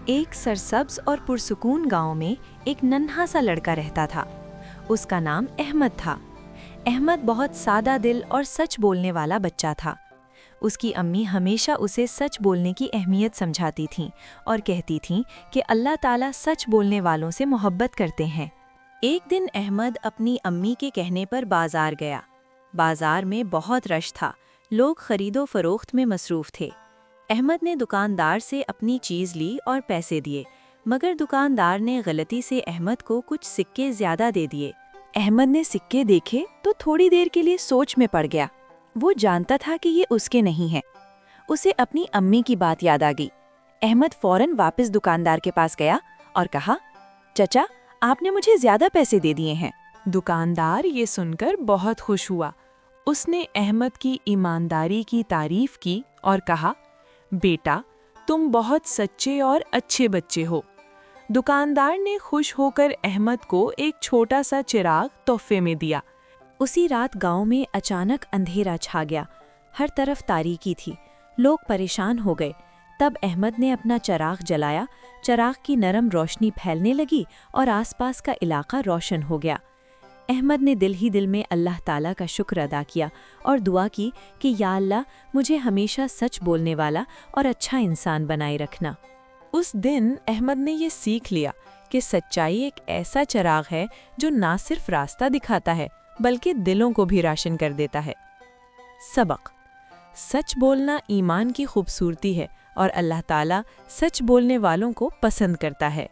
ایک سرسبز اور پرسکون گاؤں میں ایک ننھا سا لڑکا رہتا تھا۔ اس کا نام احمد تھا۔ احمد بہت سادہ دل اور سچ بولنے والا بچہ تھا۔ اس کی امی ہمیشہ اسے سچ بولنے کی اہمیت سمجھاتی تھیں اور کہتی تھیں کہ اللہ تعالیٰ سچ بولنے والوں سے محبت کرتے ہیں۔ ایک دن احمد اپنی امی کے کہنے پر بازار گیا۔ بازار میں بہت رش تھا، لوگ خرید و فروخت میں مصروف تھے۔ احمد نے دکاندار سے اپنی چیز لی اور پیسے دیے، مگر دکاندار نے غلطی سے احمد کو کچھ سکے زیادہ دے دیے۔ احمد نے سکے دیکھے تو تھوڑی دیر کے لیے سوچ میں پڑ گیا۔ وہ جانتا تھا کہ یہ اس کے نہیں ہیں۔ اسے اپنی امی کی بات یاد آ گئی۔ احمد فوراً واپس دکاندار کے پاس گیا اور کہا، چچا، آپ نے مجھے زیادہ پیسے دے دیے ہیں۔ دکاندار یہ سن کر بہت خوش ہوا۔ اس نے احمد کی ایمانداری کی تعریف کی اور کہا، بیٹا، تم بہت سچے اور اچھے بچے ہو۔ دکاندار نے خوش ہو کر احمد کو ایک چھوٹا سا چراغ تحفے میں دیا۔ اسی رات گاؤں میں اچانک اندھیرا چھا گیا۔ ہر طرف تاریکی تھی، لوگ پریشان ہو گئے۔ تب احمد نے اپنا چراغ جلایا، چراغ کی نرم روشنی پھیلنے لگی اور آس پاس کا علاقہ روشن ہو گیا۔ احمد نے دل ہی دل میں اللہ تعالیٰ کا شکر ادا کیا اور دعا کی کہ یا اللہ، مجھے ہمیشہ سچ بولنے والا اور اچھا انسان بنائے رکھنا۔ اس دن احمد نے یہ سیکھ لیا کہ سچائی ایک ایسا چراغ ہے جو نہ صرف راستہ دکھاتا ہے بلکہ دلوں کو بھی روشن کر دیتا ہے۔ سبق: سچ بولنا ایمان کی خوبصورتی ہے اور اللہ تعالیٰ سچ بولنے والوں کو پسند کرتا ہے۔